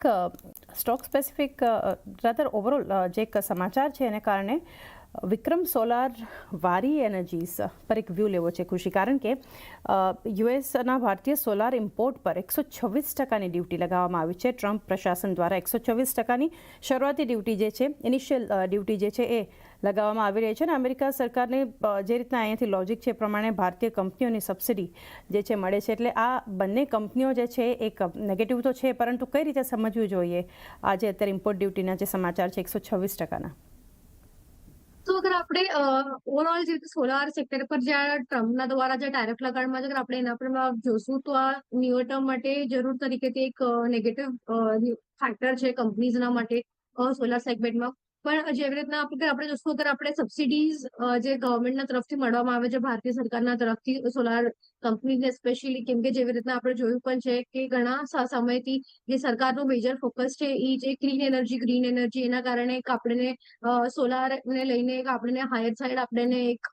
Stock specific rather overall જે એક સમાચાર છે એને કારણે વિક્રમ સોલાર વારી એનર્જીસ પર એક વ્યૂ લેવો છે ખુશી, કારણ કે યુએસના ભારતીય સોલાર ઇમ્પોર્ટ પર 126% ડ્યુટી લગાવવામાં આવી છે. ટ્રમ્પ પ્રશાસન દ્વારા 126%ની શરૂઆતી ડ્યુટી જે છે, ઇનિશિયલ ડ્યુટી જે છે એ લગાવવામાં આવી રહી છે. અને અમેરિકા સરકારને જે રીતના અહીંયાથી લોજિક છે એ પ્રમાણે ભારતીય કંપનીઓની સબસિડી જે છે મળે છે. એટલે આ બંને કંપનીઓ જે છે એક નેગેટિવ તો છે, પરંતુ કઈ રીતે સમજવું જોઈએ આજે અત્યારે ઇમ્પોર્ટ ડ્યુટીના જે સમાચાર છે 126%ના? તો અગર આપણે ઓવરઓલ જે સોલાર સેક્ટર પર જે ટ્રમ્પના દ્વારા જે ટેરિફ લગાડવામાં છે, અગર આપણે એના પર જોશું તો આ ન્યૂ ટર્મ માટે જરૂર તરીકેથી એક નેગેટિવ ફેક્ટર છે કંપનીઝના માટે સોલાર સેગમેન્ટમાં. પણ જેવી રીતના આપણે જોશું, અગર આપણે સબસિડીઝ જે ગવર્મેન્ટના તરફથી મળવામાં આવે છે ભારતીય સરકારના તરફથી સોલાર કંપનીઝને સ્પેશિયલી, કેમ કે જેવી રીતના આપણે જોયું પણ છે કે ઘણા સમયથી જે સરકારનું મેજર ફોકસ છે એ જે ગ્રીન એનર્જી એના કારણે એક આપણને સોલારને લઈને એક આપણને હાયર સાઈડ આપણને એક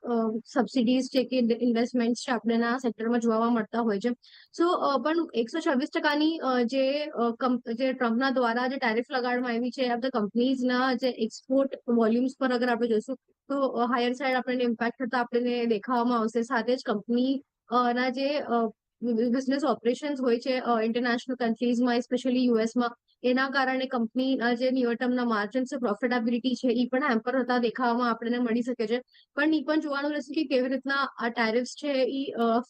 સબસિડીઝ છે કે ઇન્વેસ્ટમેન્ટ છે આપણને આ સેક્ટરમાં જોવા મળતા હોય છે. સો પણ 126%ની જે ટ્રમ્પના દ્વારા જે ટેરિફ લગાડવામાં આવી છે આ કંપનીઝના જે એક્સપોર્ટ વોલ્યુમ્સ પર અગર આપણે જોઈશું તો હાયર સાઈડ આપણને ઇમ્પેક્ટ થતા આપણને દેખાવામાં આવશે. સાથે જ કંપની ના જે બિઝનેસ ઓપરેશન્સ હોય છે ઇન્ટરનેશનલ કન્ટ્રીઝમાં, સ્પેશિયલી યુએસમાં, એના કારણે કંપની જે ન્યૂ ટર્મના માર્જિન્સ છે, પ્રોફિટેબિલિટી છે એ પણ હેમ્પર થતા દેખાવામાં આપણને મળી શકે છે. પણ એ પણ જોવાનું રહેશે કે કેવી રીતના આ ટેરિફ્સ છે એ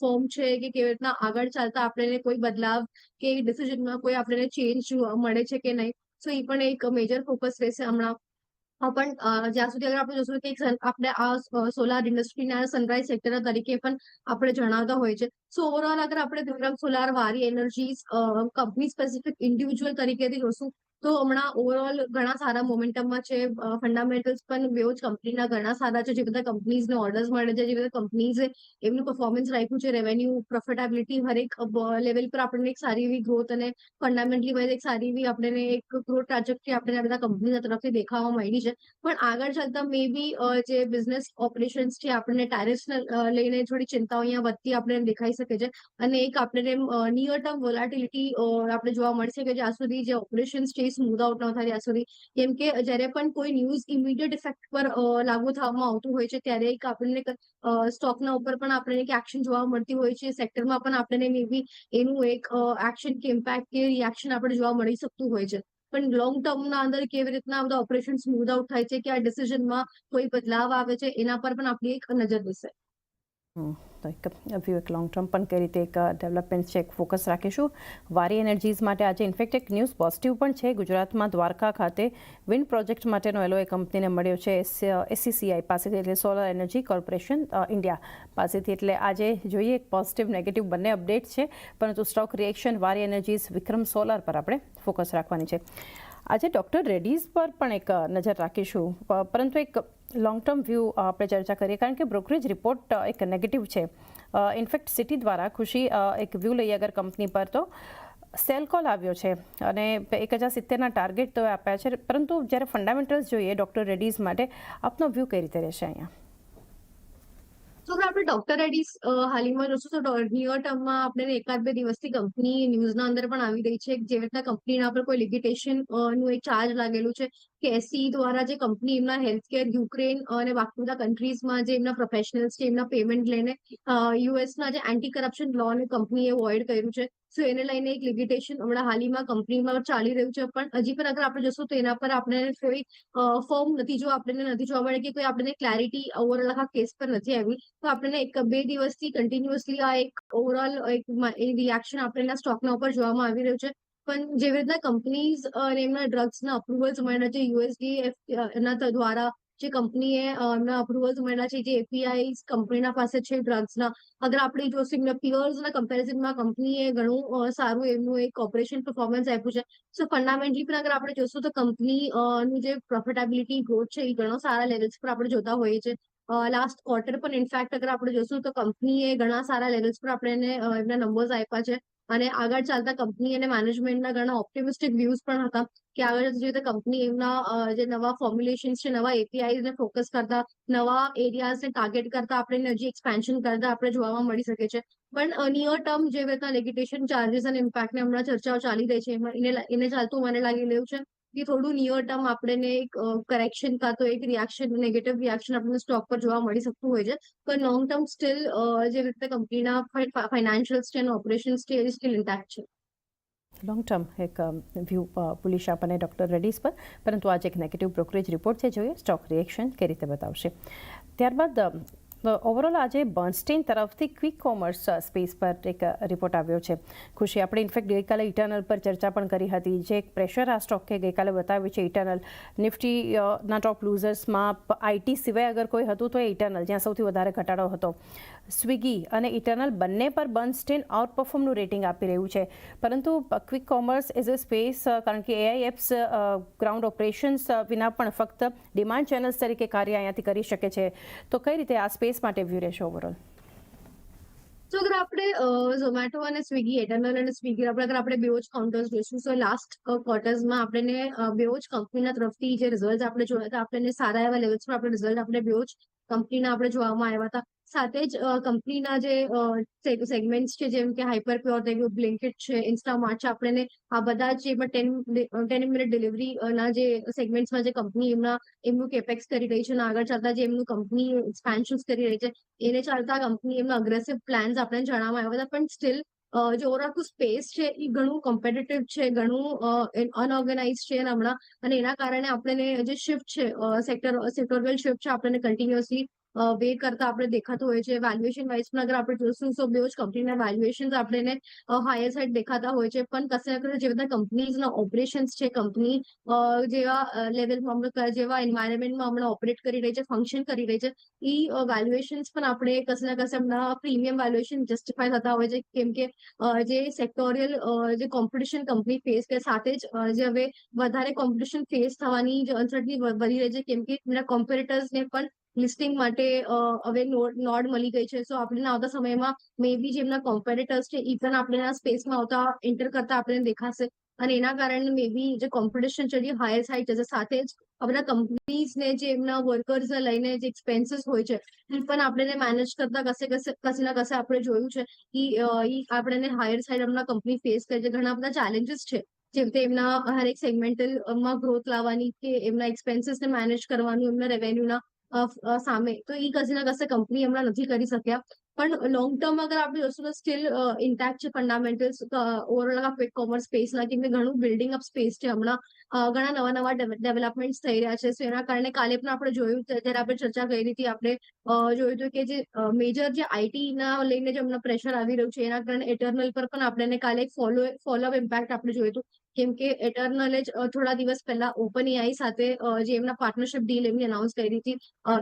ફોર્મ છે કે કેવી રીતના આગળ ચાલતા આપણને કોઈ બદલાવ કે ડિસિઝનમાં કોઈ આપણને ચેન્જ મળે છે કે નહીં. સો એ પણ એક મેજર ફોકસ રહેશે હમણાં. પણ જ્યાં સુધી અગર આપણે જોશું કે આપણે આ સોલાર ઇન્ડસ્ટ્રીના સનરાઈઝ સેક્ટર તરીકે પણ આપણે જણાવતા હોય છે. સો ઓવરઓલ અગર આપણે વિક્રમ સોલાર વારી એનર્જીસ કંપની સ્પેસિફિક ઇન્ડિવિજ્યુઅલ તરીકેથી જોશું તો હમણાં ઓવરઓલ ઘણા સારા મોમેન્ટમમાં છે. ફંડામેન્ટલ્સ પણ બેઉ જ કંપનીના ઘણા સારા છે. જે બધા કંપનીઝને ઓર્ડર્સ મળે છે, જે બધા કંપનીઝે એમનું પરફોર્મન્સ રાખ્યું છે, રેવન્યુ, પ્રોફિટેબિલિટી હરેક લેવલ પર આપણને એક સારી એવી ગ્રોથ અને ફંડામેન્ટલી વાઇઝ એક સારી એવી આપણને એક ગ્રોથ ટ્રાજેક્ટરી આપણને બધા કંપનીના તરફથી દેખાવા મળી છે. પણ આગળ ચાલતા મે બી જે બિઝનેસ ઓપરેશન્સ છે આપણને ટેરિફ્સને લઈને થોડી ચિંતાઓ અહીંયા વધતી આપણને દેખાઈ શકે છે. અને એક આપણને નિયર ટર્મ વોલાટિલિટી આપણે જોવા મળશે કે જ્યાં સુધી જે ઓપરેશન્સ છે સ્મૂધ આઉટ ન થાય ત્યાં સુધી. કેમ કે જ્યારે પણ કોઈ ન્યૂઝ ઇમિડિયેટ ઇફેક્ટ પર લાગુ થવામાં આવતું હોય છે ત્યારે એક આપણને સ્ટોકના ઉપર પણ આપણને એક એક્શન જોવા મળતી હોય છે. સેક્ટરમાં પણ આપણને મે બી એનું એક એક્શન કે ઇમ્પેક્ટ કે રિએક્શન આપણે જોવા મળી શકતું હોય છે. પણ લોંગ ટર્મના અંદર કેવી રીતના બધા ઓપરેશન સ્મૂધ આઉટ થાય છે કે આ ડિસિઝનમાં કોઈ બદલાવ આવે છે એના પર પણ આપણી એક નજર રહેશે. તો એક લોંગ ટર્મ પણ કઈ રીતે એક ડેવલપમેન્ટ છે, એક ફોકસ રાખીશું. વારી એનર્જીઝ માટે આજે ઇનફેક્ટ એક ન્યૂઝ પોઝિટિવ પણ છે. ગુજરાતમાં દ્વારકા ખાતે વિન્ડ પ્રોજેક્ટ માટેનો એલઓએ કંપનીને મળ્યો છે એસસીસીઆઈ પાસેથી, એટલે સોલર એનર્જી કોર્પોરેશન ઇન્ડિયા પાસેથી. એટલે આજે જોઈએ એક પોઝિટિવ નેગેટિવ બંને અપડેટ છે, પરંતુ સ્ટોક રિએક્શન વારી એનર્જીઝ વિક્રમ સોલાર પર આપણે ફોકસ રાખવાની છે. આજે ડૉક્ટર રેડ્ડીઝ પર પણ એક નજર રાખીશું, પરંતુ એક લોંગ ટર્મ વ્યૂ આપણે ચર્ચા કરીએ, કારણ કે બ્રોકરેજ રિપોર્ટ એક નેગેટિવ છે. ઇનફેક્ટ સિટી દ્વારા ખુશી એક વ્યૂ લઈએ અગર કંપની પર, તો સેલ કોલ આવ્યો છે અને 1070ના ટાર્ગેટ તો આપ્યા છે, પરંતુ જ્યારે ફંડામેન્ટલ્સ જોઈએ ડૉક્ટર રેડ્ડીઝ માટે, આપનો વ્યૂ કઈ રીતે રહેશે અહીંયા? તો આપણે ડોક્ટર રેડ્ડીઝ હાલમાં જોશું તો ન્યૂ ટર્મમાં આપણે એકાદ બે દિવસથી કંપની ન્યૂઝના અંદર પણ આવી રહી છે. જેવી રીતના કંપનીના પર કોઈ લિમિટેશન નું એક ચાર્જ લાગેલું છે કે એસસી દ્વારા જે કંપની એમના હેલ્થકેર, યુક્રેન અને બાકી બધા કન્ટ્રીઝમાં જે એમના પ્રોફેશનલ્સ છે એમના પેમેન્ટ લઈને યુએસના જે એન્ટી કરપ્શન લોને કંપનીએ વોઇડ કર્યું છે. સો એને લઈને એક લિમિટેશન હમણાં હાલમાં કંપનીમાં ચાલી રહ્યું છે. પણ હજી પણ અગર આપણે જોશું તો એના પર આપણે કોઈ ફોર્મ નતીજો આપણને નથી જોવા મળે કે કોઈ આપણને ક્લેરિટી ઓવરઓલ આખા કેસ પર નથી આવી. તો આપણને એક બે દિવસથી કન્ટિન્યુઅસલી આ એક ઓવરઓલ એક રિએક્શન આપણને સ્ટોકના ઉપર જોવામાં આવી રહ્યું છે. પણ જેવી રીતના કંપનીઝ અને એમના ડ્રગ્સના અપ્રુવલ્સ મળ્યા છે યુએસડી એના દ્વારા, જે કંપનીએ એમના અપ્રુવલ્સ મળ્યા છે, જે એપીઆઈ કંપનીના પાસે છે ડ્રગ્સના, અગર આપણે જોશું એમના પિયર્સના કમ્પેરિઝનમાં કંપનીએ ઘણું સારું એમનું એક ઓપરેશન પરફોર્મન્સ આપ્યું છે. સો ફંડામેન્ટલી પણ અગર આપણે જોશું તો કંપનીનું જે પ્રોફિટેબિલિટી ગ્રોથ છે એ ઘણો સારા લેવલ્સ પર આપણે જોતા હોઈએ છીએ. લાસ્ટ ક્વાર્ટર પણ ઇનફેક્ટ અગર આપણે જોશું તો કંપનીએ ઘણા સારા લેવલ્સ પર આપણે એમના નંબર્સ આપ્યા છે. અને આગળ ચાલતા કંપની અને મેનેજમેન્ટના ઘણા ઓપ્ટિમિસ્ટિક વ્યૂઝ પણ હતા કે આગળ જતી રીતે કંપની એમના જે નવા ફોર્મ્યુલેશન્સ છે, નવા એપીઆઈને ફોકસ કરતા, નવા એરિયાઝને ટાર્ગેટ કરતા આપણે હજી એક્સપેન્શન કરતા આપણે જોવા મળી શકે છે. પણ નિયર ટર્મ જે રીતના લેગિટેશન ચાર્जेस અને ઇમ્પેક્ટને હમણાં ચર્ચાઓ ચાલી રહી છે એને ચાલતું મને લાગી રહ્યું છે કે થોડું નિયર ટર્મ આપણને એક કરેક્શન કાં તો એક રિએક્શન નેગેટિવ રિએક્શન આપણને સ્ટોક પર જોવા મળી શકતું હોય છે પણ લોંગ ટર્મ સ્ટીલ જે રીતે કંપનીના ફાઇનાન્શિયલ્સ છે અને ઓપરેશન્સ છે એ સ્ટીલ ઇન્ટેક્ટ છે. લોંગ ટર્મ એક વ્યૂ પુલિશ આપણને ડૉક્ટર રેડ્ડીઝ પર, પરંતુ આજે એક નેગેટિવ બ્રોકરેજ રિપોર્ટ છે, જોઈએ સ્ટોક રિએક્શન કઈ રીતે બતાવશે. ત્યારબાદ ઓવરઓલ આજે બર્નસ્ટેઇન તરફથી ક્વિક કોમર્સ સ્પેસ પર એક રિપોર્ટ આવ્યો છે. ખુશી, આપણે ઇનફેક્ટ ગઈકાલે ઇટર્નલ પર ચર્ચા પણ કરી હતી, જે એક પ્રેશર આ સ્ટોકે ગઈકાલે બતાવ્યું છે. ઇટર્નલ નિફ્ટીના ટોપ લૂઝર્સમાં આઈટી સિવાય અગર કોઈ હતું તો એ ઇટર્નલ, જ્યાં સૌથી વધારે ઘટાડો હતો. સ્વિગી અને ઇટર્નલ બંને પર બર્નસ્ટેઇન આઉટ પરફોર્મનું રેટિંગ આપી રહ્યું છે, પરંતુ quick commerce as a space, કારણ કે એઆઈ એપ્સ ગ્રાઉન્ડ ઓપરેશન્સ વિના પણ ફક્ત ડિમાન્ડ ચેનલ્સ તરીકે કાર્ય અહીંયાથી કરી શકે છે, તો કઈ રીતે આ સ્પેસ માટે વ્યૂ રહેશે ઓવરઓલ? તો અગર આપણે ઝોમેટો અને સ્વિગી, એટર્નલ અને સ્વિગી અગર આપણે બેવ જ કાઉન્ટર્સ જોઈશું, સો લાસ્ટ ક્વાર્ટર્સમાં આપણને બેવ જ કંપનીના તરફથી જે રિઝલ્ટ આપણે જોયા હતા, આપણને સારા એવા લેવલ્સ પર આપણે રિઝલ્ટ આપણે બેવ જ કંપનીના આપણે જોવામાં આવ્યા હતા. સાથે જ કંપનીના જે સેગમેન્ટ્સ છે, જેમ કે હાઈપર પ્યોર થઈ ગયું, બ્લિંકિટ છે, ઇન્સ્ટામાર્ટ છે, આપણને આ બધા જ એમાં 10 મિનિટ ડિલિવરી ના જે સેગમેન્ટ્સમાં જે કંપની એમનું કેપેક્સ કરી રહી છે અને આગળ ચાલતા જે એમનું કંપની એક્સપાન્શન્સ કરી રહી છે, એને ચાલતા કંપની એમના અગ્રેસિવ પ્લાન્સ આપણને જણાવવામાં આવ્યા હતા. પણ સ્ટીલ જે ઓવરઓલ સ્પેસ છે એ ઘણું કોમ્પિટિટિવ છે, ઘણું અનઓર્ગેનાઇઝ છે હમણાં, અને એના કારણે આપણને જે શિફ્ટ છે, સેક્ટોરલ શિફ્ટ છે, આપણને કન્ટિન્યુઅસલી વે કરતા આપણે દેખાતું હોય છે. વેલ્યુએશન વાઇઝ પણ અગર આપણે જોઈશું તો બેવ જ કંપનીના વેલ્યુએશન આપણને હાયર સાઇડ દેખાતા હોય છે, પણ કશે ના કશે જે બધા કંપનીઝના ઓપરેશન્સ છે, કંપની જેવા લેવલમાં જેવા એન્વાયરમેન્ટમાં હમણાં ઓપરેટ કરી રહી છે, ફંક્શન કરી રહી છે, એ વેલ્યુએશન્સ પણ આપણે કશે ના કશે હમણાં પ્રીમિયમ વેલ્યુએશન જસ્ટિફાય થતા હોય છે, કેમ કે જે સેક્ટોરિયલ જે કોમ્પિટિશન કંપની ફેસ કરે, સાથે જ જે હવે વધારે કોમ્પિટિશન ફેસ થવાની જે અનસર્ટની વધી રહી છે, કેમ કે એમના કોમ્પિટિટર્સને પણ લિસ્ટિંગ માટે હવે નોડ મળી ગઈ છે. સો આપણે આવતા સમયમાં મે બી જે એમના કોમ્પિટિટર્સ છે એ પણ આપણે સ્પેસમાં આવતા એન્ટર કરતા આપણને દેખાશે, અને એના કારણે મે બી જે કોમ્પિટિશન છે એ હાયર સાઇડ જશે. સાથે જ આપણા કંપનીઝને જે એમના વર્કર્સને લઈને જે એક્સપેન્સીસ હોય છે એ પણ આપણે મેનેજ કરતા કશે ના કશે આપણે જોયું છે કે આપણને હાયર સાઇડ હમણાં કંપની ફેસ કરે છે. ઘણા બધા ચેલેન્જીસ છે, જેમ કે એમના હરેક સેગમેન્ટલમાં ગ્રોથ લાવવાની, કે એમના એક્સપેન્સીસને મેનેજ કરવાનું, એમના રેવન્યુના સામે, તો એ કશે ના કશે કંપની હમણાં નથી કરી શક્યા. પણ લોંગ ટર્મ અગર આપણે જોશું તો સ્ટીલ ઇન્ટેક્ટ છે ફંડામેન્ટલ્સ ઓવરઓલ આ ક્વિક કોમર્સ સ્પેસના, કેમ કે ઘણું બિલ્ડિંગ અપ સ્પેસ છે હમણાં, ઘણા નવા ડેવલપમેન્ટ્સ થઈ રહ્યા છે. સો એના કારણે કાલે પણ આપણે જોયું, જ્યારે આપણે ચર્ચા કરી હતી, આપણે જોયું હતું કે જે મેજર જે આઈટીના લઈને જે હમણાં પ્રેશર આવી રહ્યું છે, એના કારણે એટર્નલ પર પણ આપણને કાલે ફોલોઅપ ઇમ્પેક્ટ આપણે જોયું હતું, કેમ કે એટર્નલે જ થોડા દિવસ પહેલા ઓપન એઆઈ સાથે જે એમના પાર્ટનરશિપ ડીલ એમની અનાઉન્સ કરી હતી,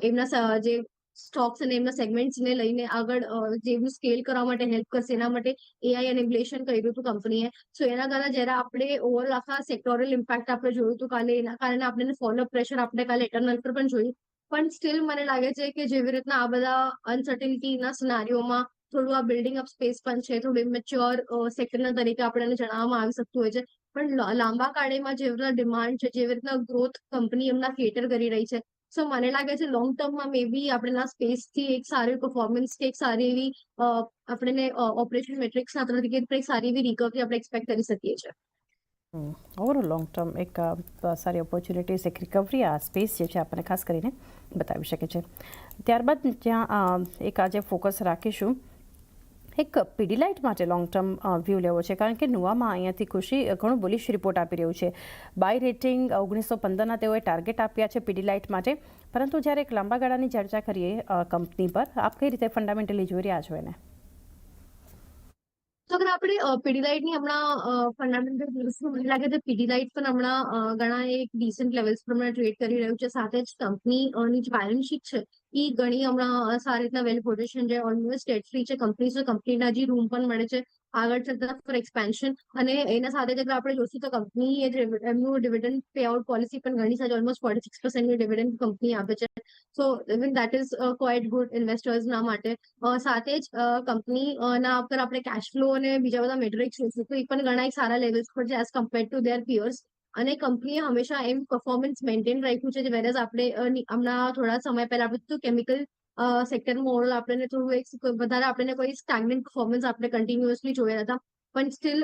એમના જે સ્ટોક્સ અને એમના સેગમેન્ટ્સને લઈને આગળ જેમનું સ્કેલ કરવા માટે હેલ્પ કરશે, એના માટે એઆઈ એનેબ્લેશન કર્યું હતું કંપનીએ. સો એના કારણે જ્યારે આપણે ઓવરઓલ આખા સેક્ટોરલ ઇમ્પેક્ટ આપણે જોયું હતું કાલે, એના કારણે આપણને ફોલોઅપ પ્રેશર આપણે કાલે એટર્નલ પર પણ જોયું. પણ સ્ટીલ મને લાગે છે કે જેવી રીતના આ બધા અનસર્ટિનિટીના સિનારીઓમાં થોડું આ બિલ્ડિંગ અપ સ્પેસ પણ છે, થોડું ઇમેચ્યોર સેક્ટરના તરીકે આપણને જણાવવામાં આવી શકતું હોય છે. પણ લાંબા ગાળામાં જેવી રીતના ડિમાન્ડ છે, જેવી રીતના ગ્રોથ કંપની એમના કેટર કરી રહી છે, સો મને લાગે છે લોંગ ટર્મમાં મે બી આપણે સ્પેસથી એક સારી પરફોર્મન્સ કે એક સારી એવી આપણને ઓપરેશન મેટ્રિક્સના તરીકે એક સારી એવી રિકવરી આપણે એક્સપેક્ટ કરી શકીએ છીએ. ઓવરઓલ લોંગ ટર્મ એક સારી ઓપોર્ચ્યુનિટીઝ, એક રિકવરી આ સ્પેસ જે છે આપણને ખાસ કરીને બતાવી શકે છે. ત્યારબાદ જ્યાં એક આજે ફોકસ રાખીશું, એક પીડીલાઇટ માટે લોંગ ટર્મ વ્યૂ લેવો છે, કારણ કે નુવામાં અહીંયાથી ખુશી ઘણું બુલિશ રિપોર્ટ આપી રહ્યું છે. બાય રેટિંગ 1915ના તેઓએ ટાર્ગેટ આપ્યા છે પીડીલાઇટ માટે, પરંતુ જ્યારે એક લાંબા ગાળાની ચર્ચા કરીએ કંપની પર, આપ કઈ રીતે ફંડામેન્ટલી જોઈ રહ્યા છો એને? તો અગર આપણે પીડીલાઇટની હમણાં ફંડામેન્ટલ મને લાગે છે પીડીલાઇટ પણ હમણાં ઘણા એક ડિસન્ટ લેવલ્સ પર હમણાં ટ્રેડ કરી રહ્યું છે. સાથે જ કંપનીની જે બેલેન્સ શીટ છે એ ઘણી હમણાં સારી રીતના વેલ પોઝિશન છે, ઓલમોસ્ટ ડેટ ફ્રી છે કંપની, તો કંપનીના જે રૂમ પણ મળે છે આગળ જતા ફોર એક્સપેન્શન. અને એના સાથે જ આપણે જોશું તો કંપની એમનું ડિવિડન્ડ પે આઉટ પોલિસી પણ ઘણી સારી, ઓલમોસ્ટ 46% ડિવિડન્ડ કંપની આપે છે. So even that is quite good ઇન્વેસ્ટર્સના માટે. સાથે જ કંપનીના પર આપણે કેશ ફ્લો અને બીજા બધા મેટ્રિક્સ જોઈશું તો એ પણ ઘણા સારા લેવલ્સ પર છે as compared to there piers. અને કંપનીએ હંમેશા એમ પરફોર્મન્સ મેન્ટેન રાખ્યું છે, વેરેઝ આપણે હમણાં થોડા સમય પહેલા આપણે કેમિકલ સેક્ટરમાં ઓવરઓલ આપણને થોડું એક વધારે આપણને કોઈ સ્ટેગ્નન્ટ પરફોર્મન્સ આપણે કન્ટિન્યુઅસલી જોયા હતા. પણ સ્ટીલ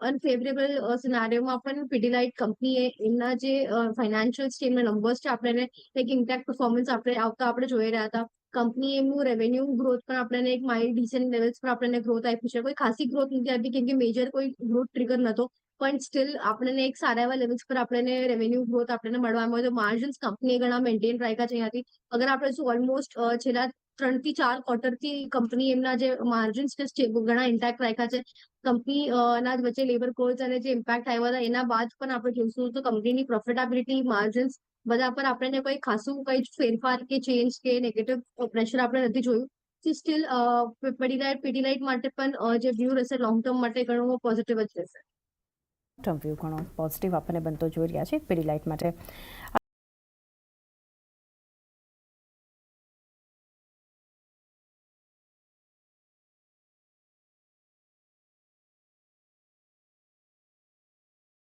અનફેવરેબલ સિનારીઓમાં પણ પીડીલાઇટ કંપનીએ એમના જે ફાઇનાન્શિયલ સ્ટેટના નંબર્સ છે આપણને એક ઇમ્પેક્ટ પરફોર્મન્સ આપણે આવતા આપણે જોઈ રહ્યા હતા. કંપની એમનું રેવન્યુ ગ્રોથ પણ આપણને એક માઇલ્ડ ડિસેન્ટ લેવલ્સ પર આપણને ગ્રોથ આપ્યું છે. કોઈ ખાસી ગ્રોથ નથી આપી કેમ કે મેજર કોઈ ગ્રોથ ટ્રિગર નતો. પણ સ્ટીલ આપણને એક સારા એવા લેવલ્સ પર આપણને રેવન્યુ ગ્રોથ આપણને મળવા મળ્યો. તો માર્જિન્સ કંપનીએ ઘણા મેન્ટેન રાખ્યા છે અહીંયાથી. અગર આપણે શું ઓલમોસ્ટ છેલ્લા 3 થી 4 ક્વાર્ટરથી કંપની એમના જે માર્જિન્સ છે ઘણા ઇન્ટેક્ટ રાખ્યા છે. કંપની ના વચ્ચે લેબર કોસ્ટ અને જે ઇમ્પેક્ટ આવ્યા હતા એના બાદ પણ આપણે જોઈશું તો કંપનીની પ્રોફિટેબિલિટી માર્જિન્સ બધા પર આપણને કોઈ ખાસું કઈ ફેરફાર કે ચેન્જ કે નેગેટિવ પ્રેશર આપણે નથી જોયું. સ્ટીલ પીડીલાઇટ માટે પણ જે વ્યૂ રહેશે લોંગ ટર્મ માટે ઘણું પોઝિટિવ જ રહેશે. ટર્મ વ્યૂ ઘણો પોઝિટિવ આપણને બનતો જોઈ રહ્યા છે પીડીલાઇટ માટે.